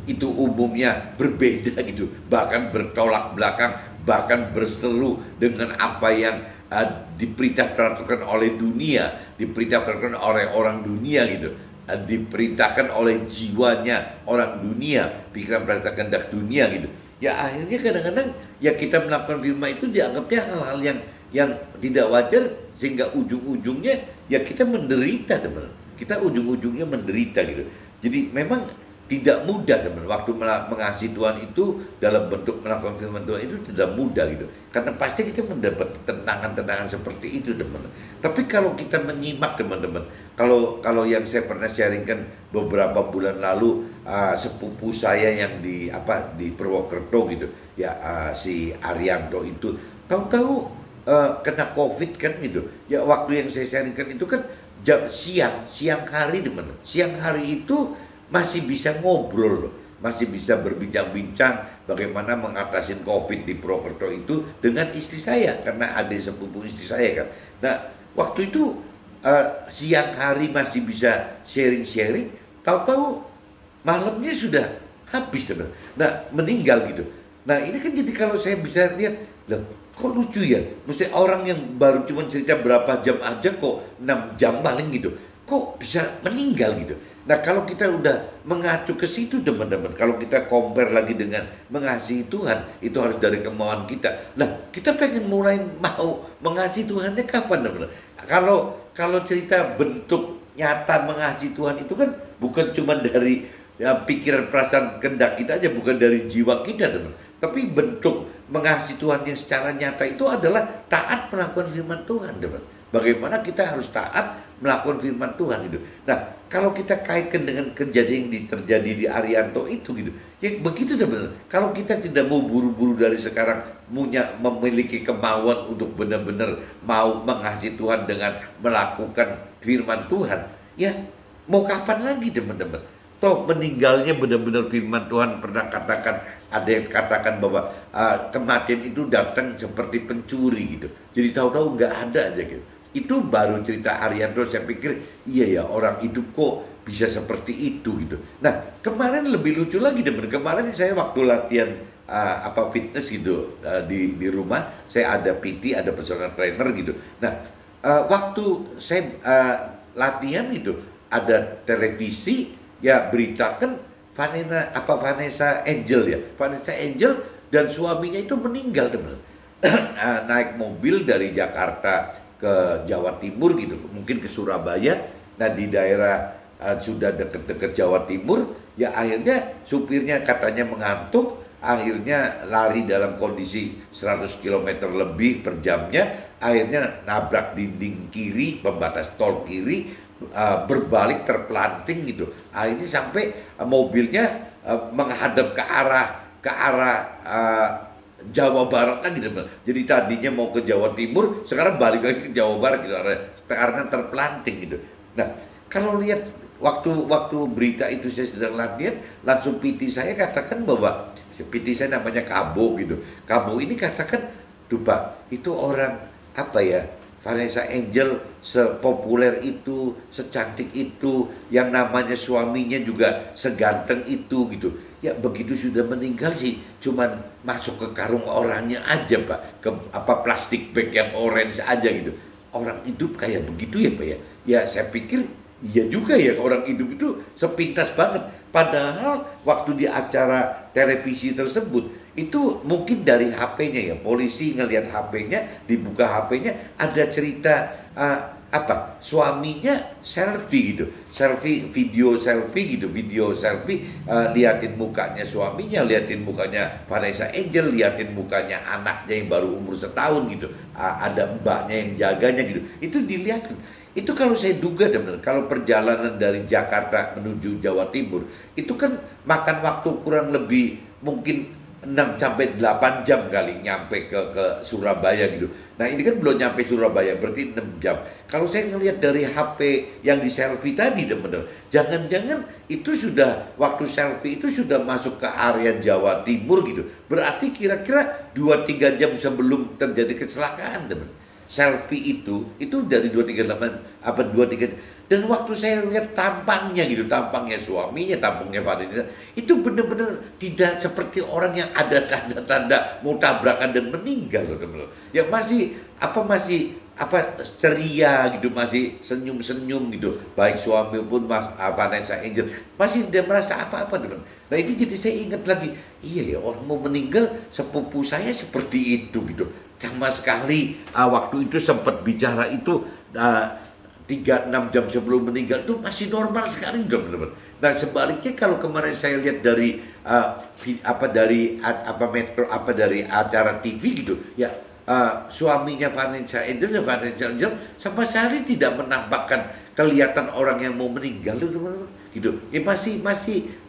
itu umumnya berbeda gitu, bahkan bertolak belakang, bahkan berseteru dengan apa yang diperintahkan oleh dunia, diperintahkan oleh orang dunia gitu, diperintahkan oleh jiwanya orang dunia, pikiran perintah kehendak dunia gitu. Ya akhirnya kadang-kadang ya kita melakukan firman itu dianggapnya hal-hal yang tidak wajar, sehingga ujung-ujungnya ya kita menderita teman. Kita ujung-ujungnya menderita gitu. Jadi memang tidak mudah teman. Waktu mengasihi Tuhan itu dalam bentuk melakukan firman Tuhan itu tidak mudah gitu. Karena pasti kita mendapat tentangan-tentangan seperti itu teman. Tapi kalau kita menyimak teman-teman, kalau yang saya pernah sharingkan beberapa bulan lalu, sepupu saya yang di Purwokerto gitu, ya si Arianto itu tahu-tahu kena COVID kan gitu. Ya waktu yang saya sharingkan itu kan siang hari teman. Siang hari itu masih bisa ngobrol loh. masih bisa berbincang-bincang bagaimana mengatasi COVID di Purwokerto itu dengan istri saya, karena adik sepupu istri saya kan. Nah, waktu itu siang hari masih bisa sharing-sharing, tahu-tahu malamnya sudah habis teman. Nah, meninggal gitu. Nah, ini kan jadi kalau saya bisa lihat, loh, kok lucu ya? Mesti orang yang baru cuma cerita berapa jam aja kok 6 jam paling gitu. Kok bisa meninggal gitu. Nah, kalau kita udah mengacu ke situ teman-teman, kalau kita compare lagi dengan mengasihi Tuhan, itu harus dari kemauan kita. Nah, kita pengen mulai mau mengasihi Tuhannya kapan teman-teman? Kalau cerita bentuk nyata mengasihi Tuhan itu kan bukan cuma dari pikiran, perasaan, kehendak kita aja, bukan dari jiwa kita teman. Tapi bentuk mengasihi Tuhan yang secara nyata itu adalah taat melakukan firman Tuhan teman. Bagaimana kita harus taat melakukan firman Tuhan gitu. Nah, kalau kita kaitkan dengan kejadian yang terjadi di Arianto itu gitu, ya begitu teman-teman. Kalau kita tidak mau buru-buru dari sekarang memiliki kemauan untuk benar-benar mau mengasihi Tuhan dengan melakukan firman Tuhan, ya mau kapan lagi teman-teman? Toh meninggalnya benar-benar firman Tuhan pernah katakan, ada yang katakan bahwa kematian itu datang seperti pencuri gitu. Jadi tahu-tahu nggak ada aja gitu. Itu baru cerita Arianto, saya pikir iya ya, orang hidup kok bisa seperti itu gitu. Nah, kemarin lebih lucu lagi teman. Kemarin saya waktu latihan fitness gitu di rumah, saya ada PT, ada personal trainer gitu. Nah, waktu saya latihan gitu, ada televisi ya beritakan Vanessa Angel ya. Vanessa Angel dan suaminya itu meninggal teman. Naik mobil dari Jakarta ke Jawa Timur gitu, mungkin ke Surabaya. Nah, di daerah sudah deket-deket Jawa Timur, ya akhirnya supirnya katanya mengantuk, akhirnya lari dalam kondisi 100 km lebih per jamnya, akhirnya nabrak dinding kiri, pembatas tol kiri, berbalik terpelanting gitu. Akhirnya sampai mobilnya menghadap ke arah Jawa Barat lagi teman. Jadi tadinya mau ke Jawa Timur, sekarang balik lagi ke Jawa Barat gitu karena terpelanting gitu. Nah, kalau lihat waktu berita itu saya sedang latihan, langsung PT saya katakan bahwa PT saya namanya Kabo gitu. Kabo ini katakan, "Duh Pak, itu orang apa ya? Vanessa Angel sepopuler itu, secantik itu, yang namanya suaminya juga seganteng itu gitu. Ya begitu sudah meninggal sih, cuman masuk ke karung orangnya aja Pak, ke plastik bag yang orange aja gitu. Orang hidup kayak begitu ya Pak ya. Ya saya pikir iya juga ya, orang hidup itu sepintas banget. Padahal waktu di acara televisi tersebut itu mungkin dari HP-nya ya, polisi ngelihat HP-nya, dibuka HP-nya ada cerita suaminya selfie gitu, video selfie, liatin mukanya suaminya, liatin mukanya Vanessa Angel, liatin mukanya anaknya yang baru umur setahun gitu, ada mbaknya yang jaganya gitu, itu dilihatin. Itu kalau saya duga teman, kalau perjalanan dari Jakarta menuju Jawa Timur itu kan makan waktu kurang lebih mungkin 6-8 jam kali nyampe ke Surabaya gitu. Nah ini kan belum nyampe Surabaya, berarti 6 jam. Kalau saya ngelihat dari HP yang di selfie tadi teman-teman, jangan-jangan itu sudah, waktu selfie itu sudah masuk ke area Jawa Timur gitu. Berarti kira-kira 2-3 jam sebelum terjadi kecelakaan teman. Selfie itu dari 238 2-3. Dan waktu saya lihat tampangnya gitu, tampangnya suaminya, tampangnya Vanessa, itu benar-benar tidak seperti orang yang ada tanda-tanda mau tabrakan dan meninggal loh teman-teman. Ya masih ceria gitu, masih senyum-senyum gitu. Baik suami pun Vanessa Angel masih tidak merasa apa-apa teman. Nah ini jadi saya ingat lagi, iya ya, orang mau meninggal sepupu saya seperti itu gitu. Sama sekali waktu itu sempat bicara itu 3-6 jam sebelum meninggal itu masih normal sekali teman-teman. Nah sebaliknya kalau kemarin saya lihat dari dari acara TV gitu ya, suaminya Vanessa Angel sama sekali tidak menampakkan kelihatan orang yang mau meninggal teman-teman gitu. Ya masih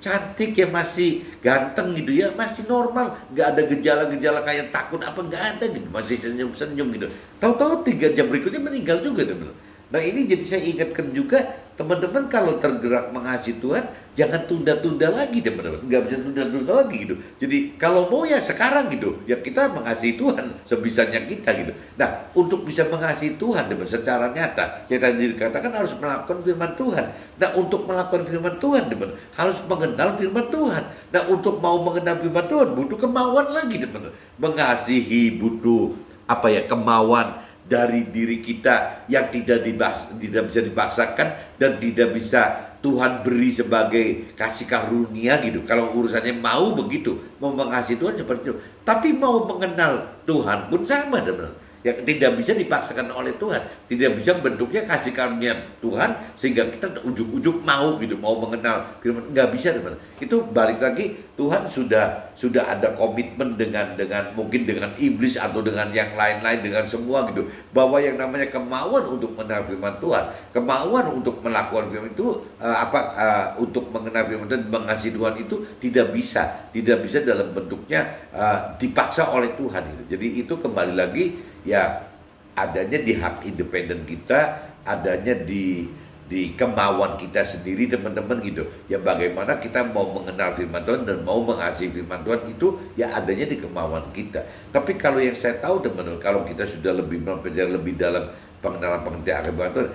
cantik ya, masih ganteng gitu ya, masih normal, nggak ada gejala-gejala kayak takut apa, nggak ada gitu, masih senyum-senyum gitu. Tahu-tahu 3 jam berikutnya meninggal juga teman-teman. Nah ini jadi saya ingatkan juga teman-teman kalau tergerak mengasihi Tuhan, jangan tunda-tunda lagi teman-teman. Nggak bisa tunda-tunda lagi gitu. Jadi kalau mau ya sekarang gitu. Ya kita mengasihi Tuhan sebisanya kita gitu. Nah untuk bisa mengasihi Tuhan teman secara nyata, yang tadi dikatakan harus melakukan firman Tuhan. Nah untuk melakukan firman Tuhan teman harus mengenal firman Tuhan. Nah untuk mau mengenal firman Tuhan butuh kemauan lagi teman. Mengasihi butuh apa ya, kemauan dari diri kita yang tidak bisa dipaksakan dan tidak bisa Tuhan beri sebagai kasih karunia gitu. Kalau urusannya mau begitu, mau mengasihi Tuhan seperti itu. Tapi mau mengenal Tuhan pun sama teman. Yang tidak bisa dipaksakan oleh Tuhan, tidak bisa bentuknya kasih karunia Tuhan sehingga kita ujuk-ujuk mau gitu, mau mengenal firman, nggak bisa teman. Itu balik lagi Tuhan sudah ada komitmen dengan mungkin dengan iblis atau dengan yang lain-lain, dengan semua gitu, bahwa yang namanya kemauan untuk mengenal firman Tuhan, kemauan untuk melakukan firman itu untuk mengenal firman Tuhan, mengasihi Tuhan itu tidak bisa dalam bentuknya dipaksa oleh Tuhan gitu. Jadi itu kembali lagi ya adanya di hak independen kita, adanya di kemauan kita sendiri teman-teman gitu. Ya bagaimana kita mau mengenal firman Tuhan dan mau mengasihi firman Tuhan itu ya adanya di kemauan kita. Tapi kalau yang saya tahu teman-teman, kalau kita sudah lebih mempelajari lebih dalam pengenalan firman Tuhan,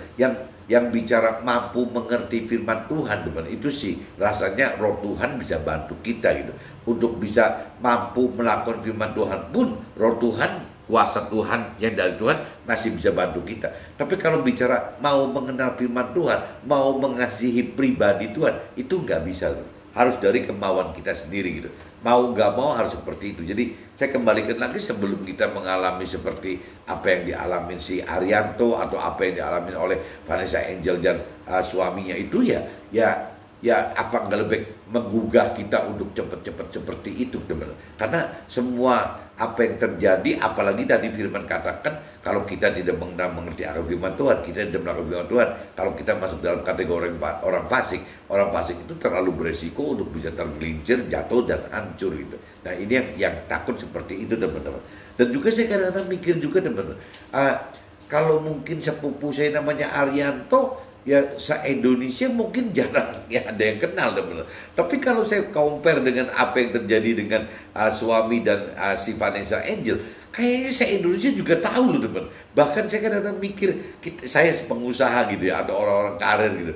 yang bicara mampu mengerti firman Tuhan teman, itu sih rasanya roh Tuhan bisa bantu kita gitu. Untuk bisa mampu melakukan firman Tuhan pun roh Tuhan, kuasa Tuhan yang dari Tuhan masih bisa bantu kita. Tapi kalau bicara mau mengenal firman Tuhan, mau mengasihi pribadi Tuhan, itu nggak bisa. Harus dari kemauan kita sendiri gitu. Mau nggak mau harus seperti itu. Jadi saya kembalikan lagi sebelum kita mengalami seperti apa yang dialami si Arianto atau apa yang dialami oleh Vanessa Angel dan suaminya itu ya apa nggak lebih menggugah kita untuk cepat-cepat seperti itu teman. Karena semua apa yang terjadi, apalagi tadi firman katakan kalau kita tidak mengerti akan firman Tuhan, kita tidak melakukan firman Tuhan, kalau kita masuk dalam kategori orang fasik itu terlalu beresiko untuk bisa tergelincir, jatuh dan hancur gitu. Nah ini yang takut seperti itu teman-teman. Dan juga saya kadang-kadang mikir juga teman-teman, kalau mungkin sepupu saya namanya Arianto, ya se-Indonesia mungkin jarang ya ada yang kenal teman-teman. Tapi kalau saya compare dengan apa yang terjadi dengan suami dan si Vanessa Angel, kayaknya se-Indonesia juga tahu loh teman. Bahkan saya kadang-kadang mikir, saya pengusaha gitu ya, ada orang-orang karir gitu.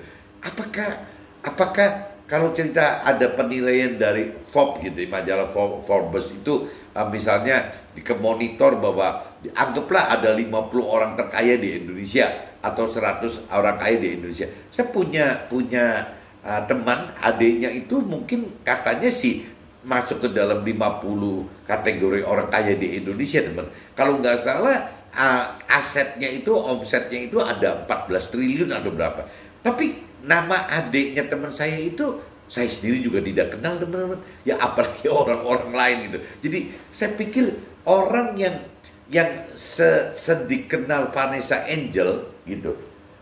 Apakah kalau cerita ada penilaian dari Forbes gitu, majalah Forbes itu misalnya dikemonitor bahwa anggaplah ada 50 orang terkaya di Indonesia atau 100 orang kaya di Indonesia. Saya punya teman, adiknya itu mungkin katanya sih masuk ke dalam 50 kategori orang kaya di Indonesia teman. Kalau nggak salah asetnya itu, omsetnya itu ada 14 triliun atau berapa. Tapi nama adiknya teman saya itu saya sendiri juga tidak kenal teman-teman. Ya apalagi orang-orang lain gitu. Jadi saya pikir orang yang sedikenal Vanessa Angel gitu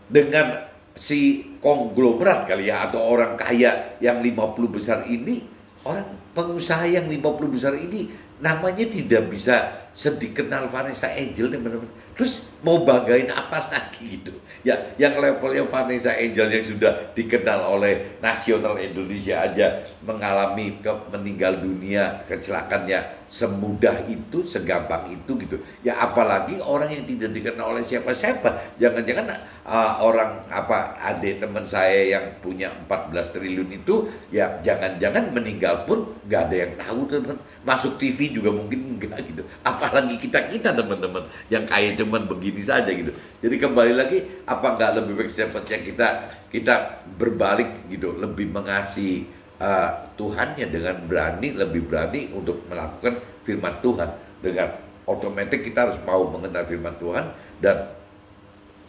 dengan si konglomerat kali ya, atau orang kaya yang 50 besar ini, orang pengusaha yang 50 besar ini namanya tidak bisa sedikenal Vanessa Angel teman-teman. Terus mau banggain apa lagi gitu ya, yang levelnya Vanessa Angel yang sudah dikenal oleh nasional Indonesia aja mengalami meninggal dunia, kecelakaannya semudah itu, segampang itu gitu ya, apalagi orang yang tidak dikenal oleh siapa-siapa. Jangan-jangan adik teman saya yang punya 14 triliun itu ya jangan-jangan meninggal pun nggak ada yang tahu teman, masuk TV juga mungkin enggak gitu, apalagi kita teman-teman yang kaya cuman begini saja gitu. Jadi kembali lagi, apa nggak lebih baik sepertinya kita berbalik gitu, lebih mengasihi Tuhannya dengan lebih berani untuk melakukan firman Tuhan. Dengan otomatis kita harus mau mengenal firman Tuhan dan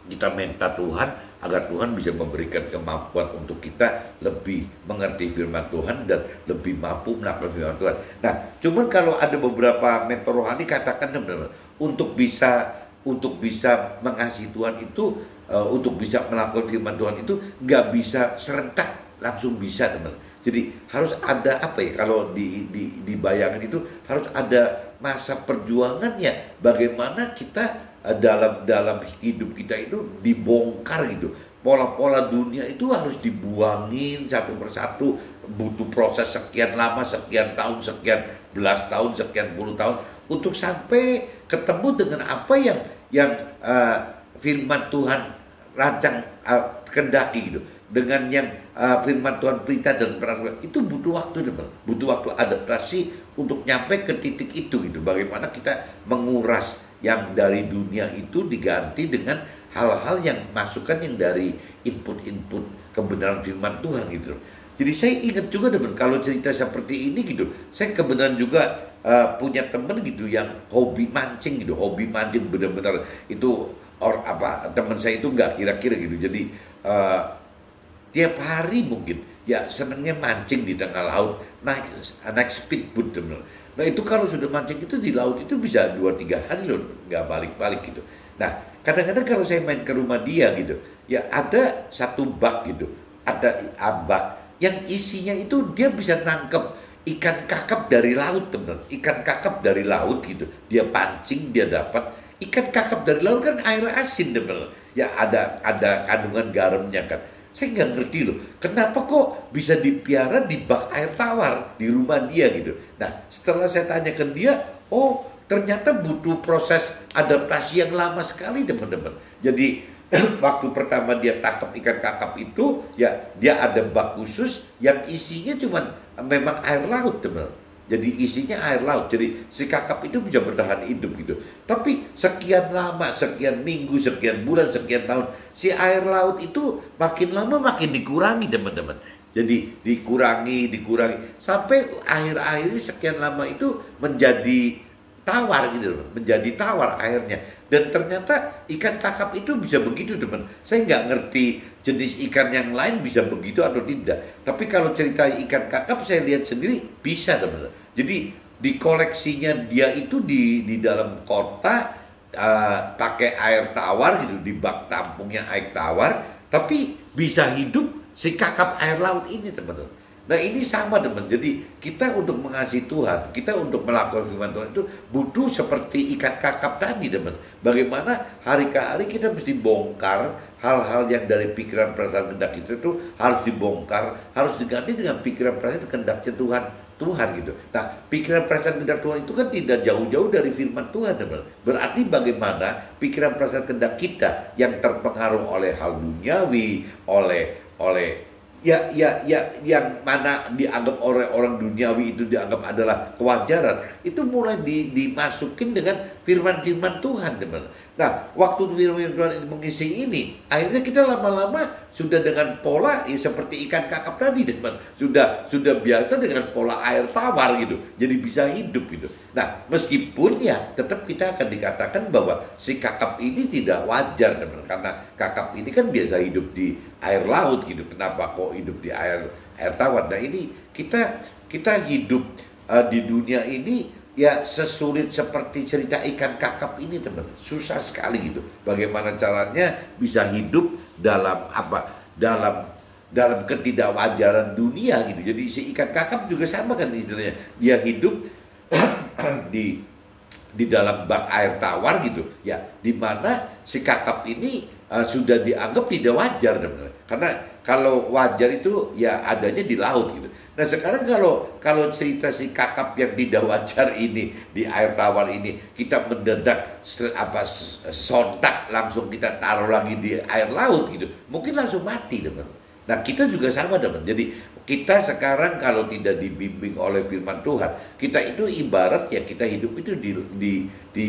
kita minta Tuhan agar Tuhan bisa memberikan kemampuan untuk kita lebih mengerti firman Tuhan dan lebih mampu melakukan firman Tuhan. Nah, cuman kalau ada beberapa mentor rohani katakan teman-teman, untuk bisa mengasihi Tuhan itu, untuk bisa melakukan firman Tuhan itu nggak bisa serentak langsung bisa teman. Jadi harus ada apa ya, kalau dibayangin itu harus ada masa perjuangannya, bagaimana kita dalam dalam hidup kita itu dibongkar gitu. Pola-pola dunia itu harus dibuangin satu persatu, butuh proses sekian lama, sekian tahun, sekian belas tahun, sekian puluh tahun untuk sampai ketemu dengan apa yang firman Tuhan rancang kendaki gitu. Dengan yang firman Tuhan perintah dan peraturan itu butuh waktu, teman. Butuh waktu adaptasi untuk nyampe ke titik itu gitu. Bagaimana kita menguras yang dari dunia itu diganti dengan hal-hal yang masukan yang dari input-input kebenaran firman Tuhan gitu. Jadi saya ingat juga, teman, kalau cerita seperti ini gitu, saya kebenaran juga punya temen gitu yang hobi mancing gitu, hobi mancing benar-benar itu teman saya itu nggak kira-kira gitu. Jadi tiap hari mungkin ya senangnya mancing di tengah laut, naik speedboat, teman. Nah itu kalau sudah mancing itu di laut itu bisa 2-3 hari loh, nggak balik-balik gitu. Nah kadang-kadang kalau saya main ke rumah dia gitu, ya ada satu bak gitu, ada bak yang isinya itu dia bisa nangkep ikan kakap dari laut, teman. Ikan kakap dari laut gitu, dia pancing, dia dapat ikan kakap dari laut kan air asin, teman. Ya ada kandungan garamnya kan. Saya nggak ngerti loh, kenapa kok bisa dipiara di bak air tawar di rumah dia gitu. Nah, setelah saya tanyakan dia, oh ternyata butuh proses adaptasi yang lama sekali, teman-teman. Jadi waktu pertama dia tangkap ikan kakap itu, ya dia ada bak khusus yang isinya cuma memang air laut, teman. Jadi isinya air laut, jadi si kakap itu bisa bertahan hidup gitu. Tapi sekian lama, sekian minggu, sekian bulan, sekian tahun, si air laut itu makin lama makin dikurangi, teman-teman. Jadi dikurangi, sampai air-airnya sekian lama itu menjadi tawar gitu, menjadi tawar airnya. Dan ternyata ikan kakap itu bisa begitu, teman. Saya nggak ngerti jenis ikan yang lain bisa begitu atau tidak. Tapi kalau cerita ikan kakap saya lihat sendiri bisa, teman. Jadi di koleksinya dia itu di dalam kota pakai air tawar gitu, di bak tampungnya air tawar, tapi bisa hidup si kakap air laut ini, teman-teman. Nah ini sama, teman. Jadi kita untuk mengasihi Tuhan, kita untuk melakukan firman Tuhan itu butuh seperti ikan kakap tadi, teman. Bagaimana hari ke hari kita mesti bongkar hal-hal yang dari pikiran perasaan kehendak kita itu harus dibongkar, harus diganti dengan pikiran perasaan kehendaknya Tuhan gitu. Nah, pikiran perasaan kehendak Tuhan itu kan tidak jauh-jauh dari firman Tuhan, teman. Berarti bagaimana pikiran perasaan kehendak kita yang terpengaruh oleh hal duniawi, oleh yang mana dianggap oleh orang duniawi itu dianggap adalah kewajaran, itu mulai dimasukin dengan firman-firman Tuhan, teman. Nah, waktu firman Tuhan mengisi ini, akhirnya kita lama-lama sudah dengan pola seperti ikan kakap tadi, teman. Sudah biasa dengan pola air tawar gitu. Jadi bisa hidup gitu. Nah, meskipun ya tetap kita akan dikatakan bahwa si kakap ini tidak wajar, teman. Karena kakap ini kan biasa hidup di air laut gitu. Kenapa kok hidup di air tawar? Nah, ini kita hidup di dunia ini ya sesulit seperti cerita ikan kakap ini, teman. Susah sekali gitu. Bagaimana caranya bisa hidup dalam dalam ketidakwajaran dunia gitu. Jadi si ikan kakap juga sama kan istilahnya. Dia hidup di dalam bak air tawar gitu. Ya, di mana si kakap ini sudah dianggap tidak wajar, teman. Karena kalau wajar itu ya adanya di laut gitu. Nah sekarang kalau cerita si kakap yang tidak wajar ini di air tawar ini, kita mendadak sontak langsung kita taruh lagi di air laut gitu, mungkin langsung mati, teman. Nah kita juga sama, teman. Jadi kita sekarang kalau tidak dibimbing oleh firman Tuhan, kita itu ibarat ya kita hidup itu di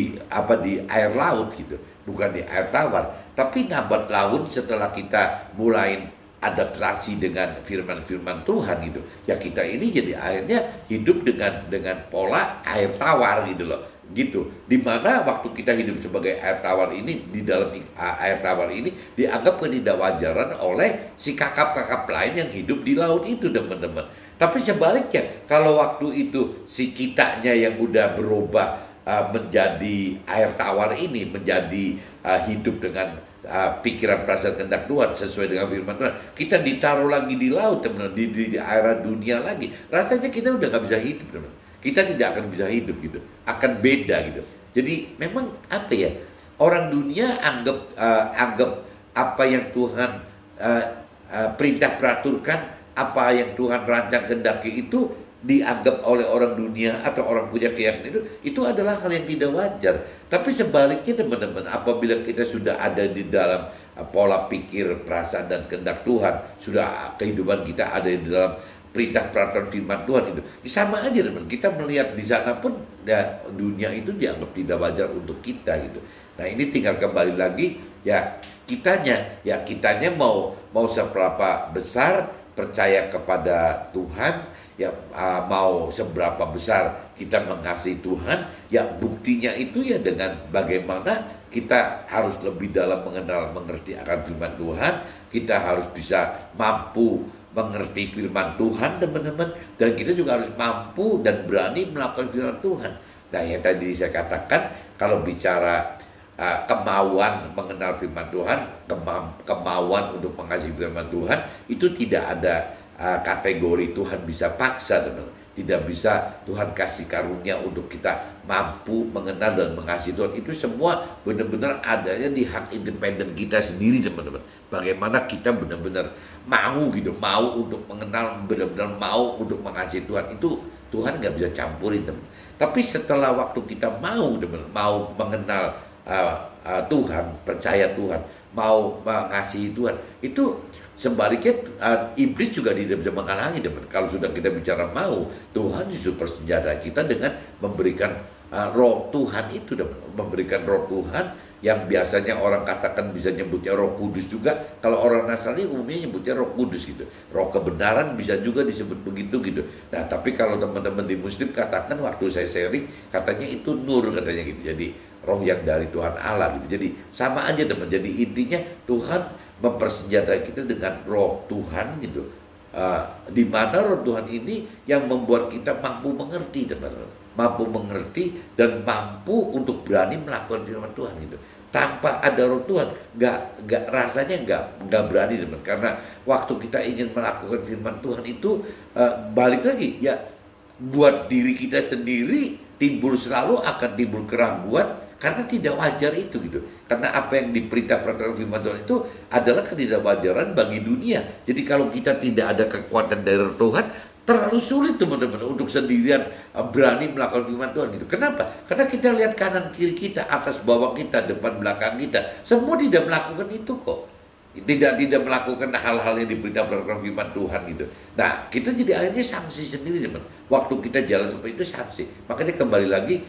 air laut gitu, bukan di air tawar. Tapi nabat laut setelah kita mulai adaptasi dengan firman-firman Tuhan gitu, ya kita ini jadi akhirnya hidup dengan pola air tawar gitu loh, gitu. Dimana waktu kita hidup sebagai air tawar ini, di dalam air tawar ini dianggap ketidakwajaran oleh si kakap-kakap lain yang hidup di laut itu, teman-teman. Tapi sebaliknya, kalau waktu itu si kitanya yang udah berubah menjadi air tawar ini, menjadi hidup dengan pikiran perasaan kehendak Tuhan sesuai dengan firman Tuhan, kita ditaruh lagi di laut, teman, di air dunia lagi, rasanya kita udah nggak bisa hidup, teman. kita tidak akan bisa hidup gitu, akan beda gitu. Jadi memang apa ya, orang dunia anggap apa yang Tuhan perintah peraturkan, apa yang Tuhan rancang kehendaki itu dianggap oleh orang dunia atau orang punya keyakinan itu adalah hal yang tidak wajar. Tapi sebaliknya teman-teman, apabila kita sudah ada di dalam pola pikir, perasaan dan kehendak Tuhan, sudah kehidupan kita ada di dalam perintah peraturan firman Tuhan itu, sama aja teman. Kita melihat di sana pun ya, dunia itu dianggap tidak wajar untuk kita gitu. Nah ini tinggal kembali lagi ya kitanya mau seberapa besar percaya kepada Tuhan, ya mau seberapa besar kita mengasihi Tuhan, ya buktinya itu ya dengan bagaimana kita harus lebih dalam mengerti akan firman Tuhan, kita harus bisa mampu mengerti firman Tuhan teman-teman, dan kita juga harus mampu dan berani melakukan firman Tuhan. Nah yang tadi saya katakan, kalau bicara kemauan mengenal firman Tuhan, kemauan untuk mengasihi firman Tuhan, itu tidak ada kategori Tuhan bisa paksa teman-teman. Tidak bisa Tuhan kasih karunia untuk kita mampu mengenal dan mengasihi Tuhan. Itu semua benar-benar adanya di hak independen kita sendiri teman-teman. Bagaimana kita benar-benar mau gitu, mau untuk mengenal, benar-benar mau untuk mengasihi Tuhan. Itu Tuhan nggak bisa campurin teman. Tapi setelah waktu kita mau teman-teman, mau mengenal Tuhan, percaya Tuhan, mau mengasihi Tuhan, itu sebaliknya iblis juga tidak bisa menghalangi teman. Kalau sudah kita bicara mau, Tuhan justru bersenjata kita dengan memberikan roh Tuhan itu, memberikan roh Tuhan yang biasanya orang katakan bisa nyebutnya Roh Kudus juga. Kalau orang Nasrani umumnya nyebutnya Roh Kudus gitu. Roh kebenaran bisa juga disebut begitu gitu. Nah, tapi kalau teman-teman di Muslim katakan waktu saya sharing katanya itu nur katanya gitu. Jadi roh yang dari Tuhan Allah gitu. Jadi sama aja teman. Jadi intinya Tuhan mempersenjatai kita dengan roh Tuhan gitu. Di mana roh Tuhan ini yang membuat kita mampu mengerti teman-teman. Mampu mengerti dan mampu untuk berani melakukan firman Tuhan gitu. Tanpa ada roh Tuhan, rasanya nggak berani teman. Karena waktu kita ingin melakukan firman Tuhan itu balik lagi ya, buat diri kita sendiri selalu akan timbul keraguan karena tidak wajar itu gitu. Karena apa yang diperintah peraturan firman Tuhan itu adalah ketidakwajaran bagi dunia. Jadi kalau kita tidak ada kekuatan dari roh Tuhan, terlalu sulit teman-teman untuk sendirian berani melakukan firman Tuhan gitu. Kenapa? Karena kita lihat kanan kiri kita, atas bawah kita, depan belakang kita, semua tidak melakukan itu kok. Tidak melakukan hal-hal yang diberitakan firman Tuhan gitu. Nah, kita jadi akhirnya sanksi sendiri teman. Waktu kita jalan seperti itu sanksi. Makanya kembali lagi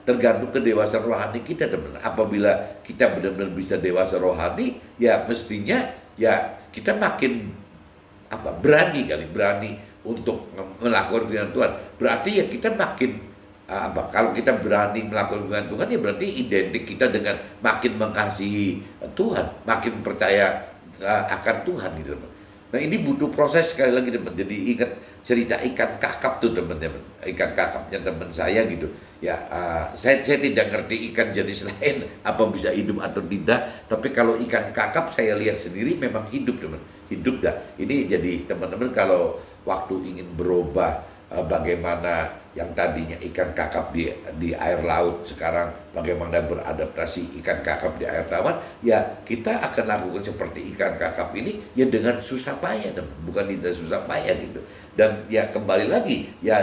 tergantung kedewasaan rohani kita teman. Apabila kita benar-benar bisa dewasa rohani, ya mestinya ya kita makin berani untuk melakukan firman Tuhan. Berarti ya kita makin kalau kita berani melakukan firman Tuhan, ya berarti identik kita dengan makin mengasihi Tuhan, makin percaya akan Tuhan gitu teman. Nah ini butuh proses sekali lagi teman. Jadi ingat cerita ikan kakap tuh teman-teman, ikan kakapnya teman saya gitu. Ya saya tidak ngerti ikan jenis lain apa bisa hidup atau tidak. Tapi kalau ikan kakap saya lihat sendiri memang hidup teman, hidup dah. Ini jadi teman-teman kalau waktu ingin berubah bagaimana yang tadinya ikan kakap di air laut sekarang bagaimana beradaptasi ikan kakap di air tawar, ya kita akan lakukan seperti ikan kakap ini ya dengan susah payah, bukan tidak susah payah gitu. Dan ya kembali lagi ya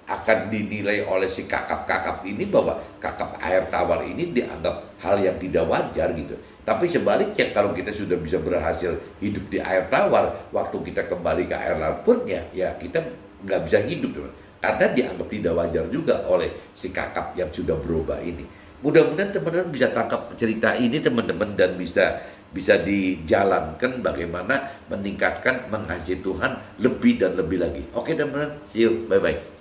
akan dinilai oleh si kakap-kakap ini bahwa kakap air tawar ini dianggap hal yang tidak wajar gitu. Tapi sebaliknya kalau kita sudah bisa berhasil hidup di air tawar, waktu kita kembali ke air laut pun ya kita nggak bisa hidup teman. Karena dianggap tidak wajar juga oleh si kakap yang sudah berubah ini. Mudah-mudahan teman-teman bisa tangkap cerita ini teman-teman, dan bisa dijalankan bagaimana meningkatkan mengasihi Tuhan lebih dan lebih lagi. Oke teman-teman, see you, bye-bye.